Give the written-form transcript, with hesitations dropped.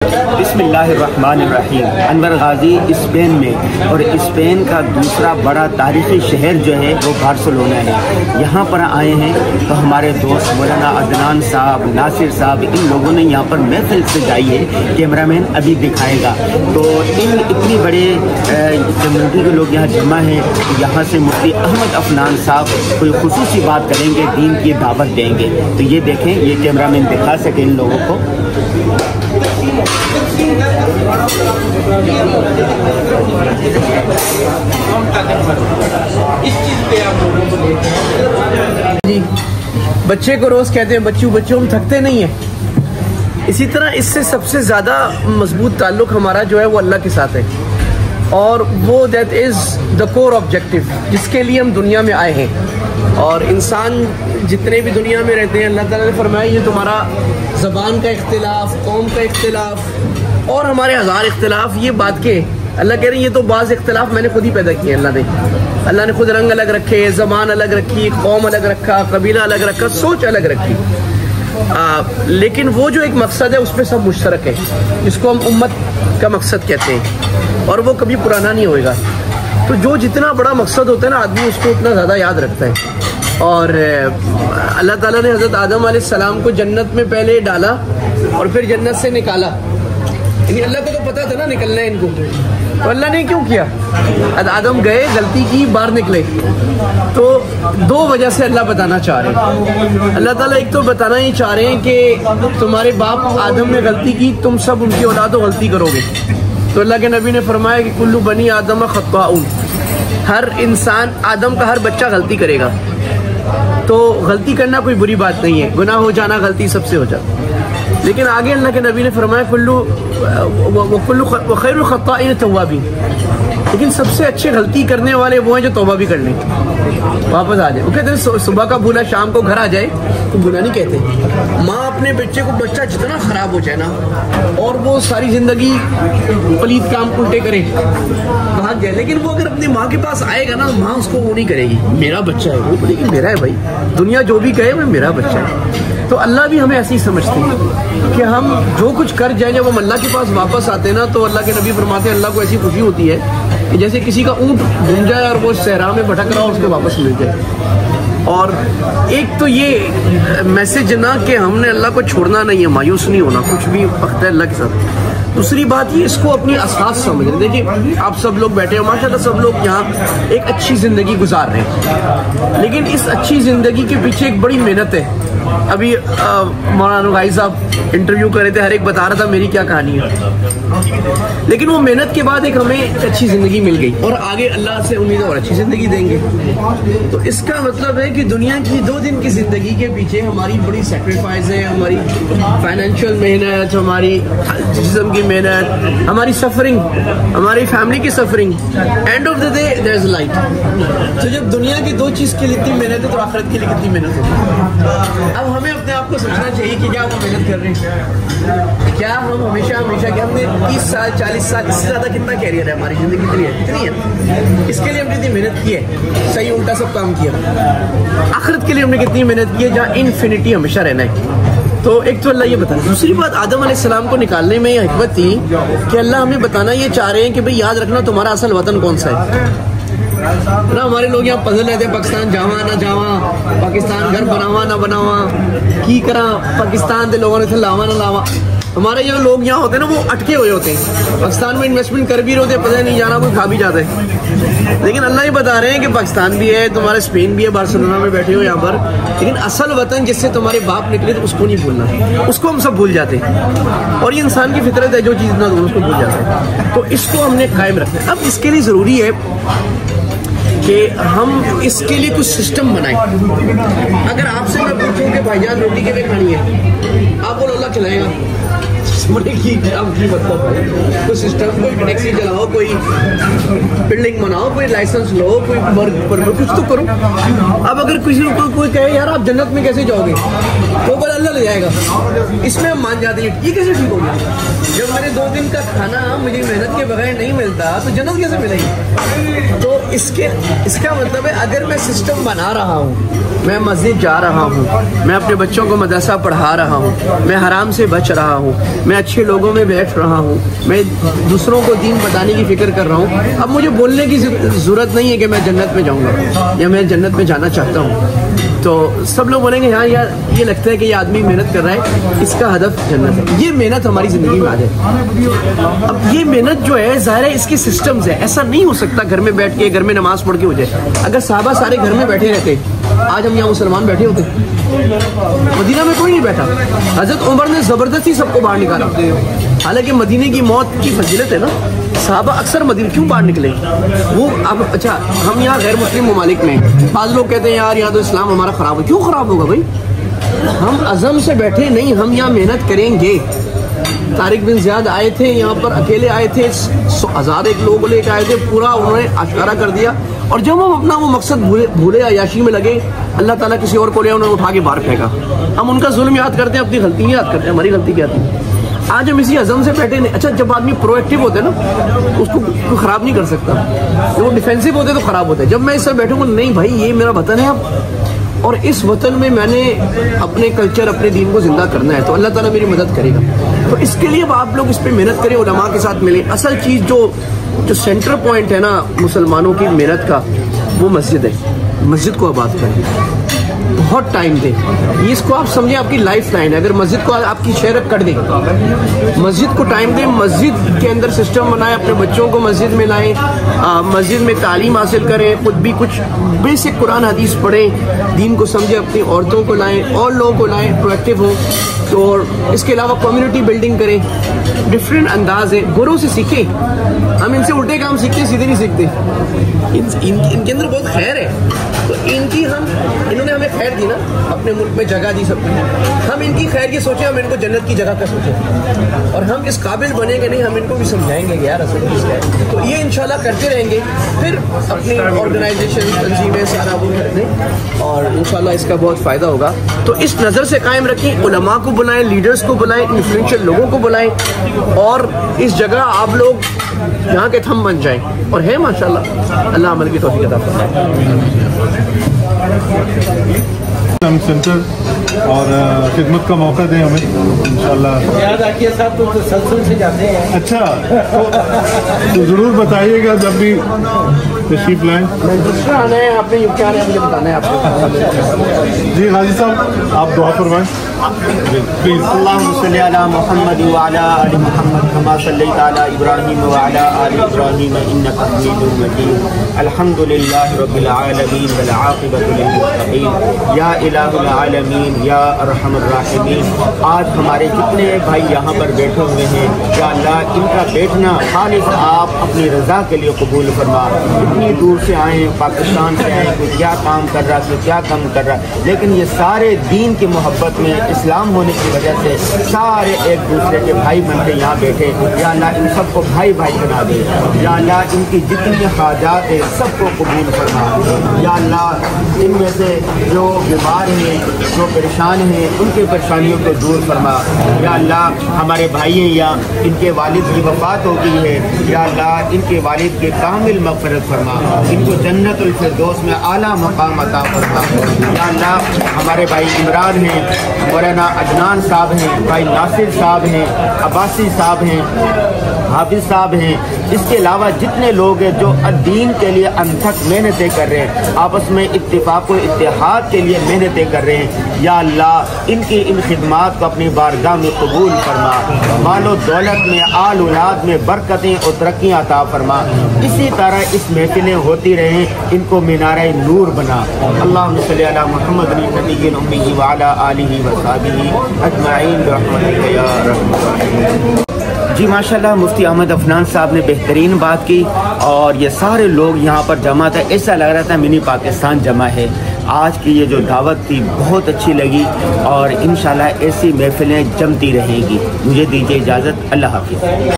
बिस्मिल्लाहिर्रहमानिर्रहीम। अनवर गाजी स्पेन में, और स्पेन का दूसरा बड़ा तारीख़ी शहर जो है वो बार्सिलोना है। यहाँ पर आए हैं तो हमारे दोस्त मौलाना अदनान साहब, नासिर साहब, इन लोगों ने यहाँ पर महफिल सजाई है। कैमरामैन अभी दिखाएगा। तो इन इतनी बड़े कम्युनिटी के लोग यहाँ जमा हैं। यहाँ से मुफ्ती अहमद अफनान साहब कोई खुसूसी बात करेंगे, दीन की दावत देंगे। तो ये देखें, ये कैमरामैन दिखा सके इन लोगों को। जी, बच्चे को रोज कहते हैं बच्चों हम थकते नहीं हैं। इसी तरह इससे सबसे ज़्यादा मजबूत ताल्लुक़ हमारा जो है वो अल्लाह के साथ है, और वो that is the core objective जिसके लिए हम दुनिया में आए हैं। और इंसान जितने भी दुनिया में रहते हैं, अल्लाह ताला ने फरमाया ये तुम्हारा ज़बान का इख्तिलाफ, कौम का इख्तिलाफ और हमारे हज़ार इख्तिलाफ, ये बात के अल्लाह कह रहे हैं ये तो बाज़ इख्तिलाफ मैंने खुद ही पैदा किए। अल्लाह ने खुद रंग अलग रखे, ज़बान अलग रखी, कौम अलग रखा, कबीला अलग रखा, सोच अलग रखी। लेकिन वो जो एक मकसद है उस पर सब मुश्तरक है, जिसको हम उम्मत का मकसद कहते हैं, और वो कभी पुराना नहीं होएगा। तो जो जितना बड़ा मकसद होता है ना, आदमी उसको उतना ज़्यादा याद रखता है। और अल्लाह ताला ने हज़रत आदम अलैहिस्सलाम को जन्नत में पहले डाला और फिर जन्नत से निकाला। यानी अल्लाह को तो पता था ना निकलना है इनको, तो अल्लाह ने क्यों किया? आदम गए, गलती की, बाहर निकले। तो दो वजह से अल्लाह बताना चाह रहे हैं। अल्लाह ताला एक तो बताना ही चाह रहे हैं कि तुम्हारे बाप आदम ने गलती की, तुम सब उनकी औलादो गलती करोगे। तो अल्लाह के नबी ने फरमाया कि कुल्लु बनी आदम खत्ताउन, हर इंसान, आदम का हर बच्चा गलती करेगा। तो गलती करना कोई बुरी बात नहीं है, गुनाह हो जाना गलती सबसे हो जाता। लेकिन आगे अल्लाह के नबी ने फरमाया कुल्लु खैरुल खत्ताइन तव्वाबीन, लेकिन सबसे अच्छे गलती करने वाले वो हैं जो तौबा भी कर लें, वापस आ जाए। वो कहते हैं सुबह का भूला शाम को घर आ जाए तो बुरा नहीं कहते। माँ अपने बच्चा जितना खराब हो जाए ना, और वो सारी जिंदगी पलीत काम उल्टे करे, भाग जाए, लेकिन वो अगर अपनी माँ के पास आएगा ना, माँ उसको वो नहीं करेगी मेरा बच्चा है, वो बोलेगी मेरा है भाई, दुनिया जो भी कहे वो मेरा बच्चा है। तो अल्लाह भी हमें ऐसे ही समझते हैं कि हम जो कुछ कर जाए, जब हम अल्लाह के पास वापस आते हैं ना, तो अल्लाह के नबी फरमाते हैं अल्लाह को ऐसी खुशी होती है कि जैसे किसी का ऊँट घूम जाए और वो सहरा में भटक रहा हो, उसको वापस मिल जाए। और एक तो ये मैसेज ना कि हमने अल्लाह को छोड़ना नहीं है, मायूस नहीं होना, कुछ भी वक्त है अल्लाह के साथ। दूसरी बात ये, इसको अपनी असास समझना। देखिए आप सब लोग बैठे हो, माशाल्लाह सब लोग यहाँ एक अच्छी ज़िंदगी गुजार रहे हैं, लेकिन इस अच्छी ज़िंदगी के पीछे एक बड़ी मेहनत है। अभी मौलाना भाई साहब इंटरव्यू कर रहे थे, हर एक बता रहा था मेरी क्या कहानी है, लेकिन वो मेहनत के बाद एक हमें अच्छी ज़िंदगी मिल गई, और आगे अल्लाह से उम्मीद और अच्छी ज़िंदगी देंगे। तो इसका मतलब है कि दुनिया की 2 दिन की ज़िंदगी के पीछे हमारी बड़ी सेक्रीफाइस है, हमारी फाइनेंशियल मेहनत, हमारी जिस्म की मेहनत, हमारी सफरिंग, हमारी फैमिली की suffering. And of the day there is light. तो जब दुनिया की 2 चीज़ के लिए इतनी मेहनत है, तो आखिरत के लिए कितनी मेहनत होगी। अब हमें अपने आप को सोचना चाहिए कि क्या हम मेहनत कर रहे हैं, क्या हम हमेशा क्या हमने 30 साल 40 साल, इससे ज़्यादा कितना कैरियर है, हमारी ज़िंदगी कितनी है, इसके लिए हमने कितनी मेहनत की है, सही उल्टा सब काम किया। आखिरत के लिए हमने कितनी मेहनत की है, जहाँ इन्फिनिटी हमेशा रहना है। तो एक तो अल्लाह ये बता। दूसरी बात, आदम अलैहिस्सलाम को निकालने में ये हिकमत थी कि अल्लाह हमें बताना ये चाह रहे हैं कि भाई याद रखना तुम्हारा असल वतन कौन सा है ना। हमारे लोग यहाँ पजल रहते हैं, पाकिस्तान जावा ना जावा, पाकिस्तान घर बनावा ना बनावा, की करा पाकिस्तान के लोगों ने लावा ना लावा। हमारे जो लोग यहाँ होते हैं ना, वो अटके हुए होते हैं, पाकिस्तान में इन्वेस्टमेंट कर भी रहे होते हैं, पता नहीं जाना कोई खा भी जाता है। लेकिन अल्लाह ही बता रहे हैं कि पाकिस्तान भी है, तुम्हारे स्पेन भी है, बार्सिलोना में बैठे हो यहाँ पर, लेकिन असल वतन जिससे तुम्हारे बाप निकले तो उसको नहीं भूलना, उसको हम सब भूल जाते हैं। और ये इंसान की फितरत है, जो चीज़ ना दो उसको भूल जाते हैं। तो इसको हमने कायम रखना है। अब इसके लिए ज़रूरी है कि हम इसके लिए कुछ सिस्टम बनाएं। अगर आपसे मैं पूछूं कि भाईजान रोटी के लिए खानी है, आप बोलो अल्लाह खिलाएगा, मतलब कोई सिस्टम, कोई टैक्सी चलाओ, कोई बिल्डिंग बनाओ, कोई लाइसेंस लो, कोई परमिट, कुछ तो करो। अब अगर किसी को कोई कहे यार आप जन्नत में कैसे जाओगे, तो बोले अल्लाह ले जाएगा, इसमें हम मान जाते हैं। ये कैसे ठीक होगा? जब मैंने 2 दिन का खाना मुझे मेहनत के बगैर नहीं मिलता तो जन्नत कैसे मिलेगी? तो इसका मतलब है अगर मैं सिस्टम बना रहा हूँ, मैं मस्जिद जा रहा हूँ, मैं अपने बच्चों को मदरसा पढ़ा रहा हूँ, मैं हराम से बच रहा हूँ, मैं अच्छे लोगों में बैठ रहा हूँ, मैं दूसरों को दीन बताने की फिक्र कर रहा हूँ, अब मुझे बोलने की ज़रूरत नहीं है कि मैं जन्नत में जाऊँगा या मैं जन्नत में जाना चाहता हूँ। तो सब लोग बोलेंगे हाँ यार ये लगता है कि ये आदमी मेहनत कर रहा है, इसका हदफ जन्नत है। ये मेहनत हमारी ज़िंदगी में आ जाए। अब ये मेहनत जो है ज़ाहिर है इसके सिस्टम्स है, ऐसा नहीं हो सकता घर में बैठ के घर में नमाज पढ़ के हो जाए। अगर साहबा सारे घर में बैठे रहते आज हम यहाँ मुसलमान बैठे होते। मदीना में कोई नहीं बैठा, हजरत उमर ने ज़बरदस्ती सबको बाहर निकाला। हालांकि मदीने की मौत की फजीलत है ना, साहबा अक्सर मदीना क्यों बाहर निकले वो। अब अच्छा हम यहाँ गैर मुस्लिम ममालिक में बाद लोग कहते हैं यार यहाँ तो इस्लाम हमारा ख़राब है। क्यों ख़राब होगा भाई? हम अज़म से बैठे नहीं, हम यहाँ मेहनत करेंगे। तारिक बिन ज़ियाद आए थे यहाँ पर, अकेले आए थे, 1001 लोग लेकर आए थे, पूरा उन्होंने आश्कारा कर दिया। और जब हम अपना वो मकसद भूले अयाशी में लगे, अल्लाह ताला किसी और को ले उन्होंने उठा के बाहर फेंका। हम उनका जुल्म याद करते हैं, अपनी गलती याद करते हैं, हमारी गलती क्या थी। आज हम इसी अज़म से बैठे नहीं। अच्छा जब आदमी प्रोएक्टिव होते हैं ना उसको ख़राब नहीं कर सकता, जब वो डिफेंसिव होते तो ख़राब होते हैं। जब मैं इस पर बैठूंगा नहीं भाई ये मेरा वतन है अब, और इस वतन में मैंने अपने कल्चर अपने दीन को जिंदा करना है, तो अल्लाह ताला मेरी मदद करेगा। तो इसके लिए अब आप लोग इस पर मेहनत करें, उलमा के साथ मिलें। असल चीज़ जो सेंटर पॉइंट है ना मुसलमानों की मेहनत का, वो मस्जिद है। मस्जिद को आबाद करें, बहुत टाइम दें। ये इसको आप समझें आपकी लाइफ लाइन है। अगर मस्जिद को आपकी शहर कर दें, मस्जिद को टाइम दें, मस्जिद के अंदर सिस्टम बनाएं, अपने बच्चों को मस्जिद में लाएं, मस्जिद में तालीम हासिल करें, खुद भी कुछ बेसिक कुरान हदीस पढ़ें, दीन को समझें, अपनी औरतों को लाएं और लोगों को लाएं, प्रोएक्टिव हों। तो इसके अलावा कम्युनिटी बिल्डिंग करें। डिफरेंट अंदाज है, गुरु से सीखें। हम इनसे उल्टे काम सीखते, सीधे नहीं सीखते। इनके अंदर बहुत खैर है, तो इन्होंने हमें खैर दी ना, अपने मुल्क में जगह दी सबको। हम इनकी खैर की सोचें, हम इनको जन्नत की जगह का सोचें, और हम इस काबिल बनेंगे नहीं, हम इनको भी समझाएंगे कि यार असल चीज़ है। तो ये इंशाल्लाह करते रहेंगे, फिर अपनी ऑर्गेनाइजेशन तंजीमें सारा वो कर दें, और इंशाल्लाह इसका बहुत फ़ायदा होगा। तो इस नज़र से कायम रखें, उलमा को बुलाएं, लीडर्स को बुलाएं, इन्फ्लुएंशियल लोगों को बुलाएं, और इस जगह आप लोग यहाँ के थंब बन जाएं। और है माशाल्लाह, अल्लाह अमल की तौफीक अता फरमाए। सेंटर और खिदमत का मौका दें हमें इंशाल्लाह। याद आकिया साहब तो तसल्सल से जाते हैं। अच्छा तो ज़रूर बताइएगा जब भी तशरीफ लाएं। दूसरा आना है आपने, क्या है मुझे बताना है आपको। जी हाजी साहब आप दुआ फरमाएं प्लीज़। अल्लाहुम्मा सल्ली अला मुहम्मद व अला आलि मुहम्मद कमा सल्लैता अला इब्राहीम व अला आलि इब्राहीम इन्नका हमीदुम मजीद। अल्हम्दुलिल्लाहि रब्बिल आलमीन वल आक़िबतु लिल मुत्तक़ीन। या इलाहुल आलमीन या अरहमर राहिमीन। आज हमारे जितने भाई यहाँ पर बैठे हुए हैं, या अल्लाह इनका बैठना खालिस आप अपनी रज़ा के लिए कबूल फरमा। इतनी दूर से आए, पाकिस्तान से आए, कोई क्या काम कर रहा है, कोई क्या काम कर रहा है, लेकिन ये सारे दीन की मोहब्बत में, इस्लाम होने की वजह से सारे एक दूसरे के भाई बन के यहाँ बैठे। या अल्लाह इन सबको भाई भाई बना दे। या अल्लाह इनकी जितनी हाजात है सबको कबूल फरमा। या अल्लाह इनमें से जो बीमार हैं, जो परेशान हैं, उनकी परेशानियों को दूर फरमा। या अल्लाह हमारे भाई हैं या इनके वालिद की वफ़ात हो गई है, या अल्लाह इनके वालिद के कामिल मग़फ़िरत फरमा, इनको जन्नतुल फिरदौस में आला मकाम अता फरमा। या अल्लाह हमारे भाई इमरान हैं, मौलाना अदनान साहब हैं, भाई नासिर साहब हैं, अब्बासी साहब हैं, हाफिज साहब हैं, इसके अलावा जितने लोग हैं जो दीन के लिए अनथक मेहनतें कर रहे हैं, आपस में इत्तेफाक व इत्तेहाद के लिए मेहनतें कर रहे हैं। या अल्लाह इनकी इन खिदमात को अपनी बारगाह में कबूल फरमा। मालो दौलत में, आल औलाद में बरकतें और तरक्कियाँ अता फरमा। इसी तरह इस महफिलें होती रहें, इनको मीनारे नूर बना। अल्लाहुम्मा सल्ली अला मुहम्मद नबिय्यिल उम्मी व अला आलिहि व सहबिहि अजमईन बिरहमतिका या रहमान। जी माशाल्लाह मुफ्ती अहमद अफनान साहब ने बेहतरीन बात की, और ये सारे लोग यहाँ पर जमा थे, ऐसा लग रहा था मिनी पाकिस्तान जमा है। आज की ये जो दावत थी बहुत अच्छी लगी, और इंशाल्लाह ऐसी महफिलें जमती रहेंगी। मुझे दीजिए इजाज़त, अल्लाह हाफ़िज़।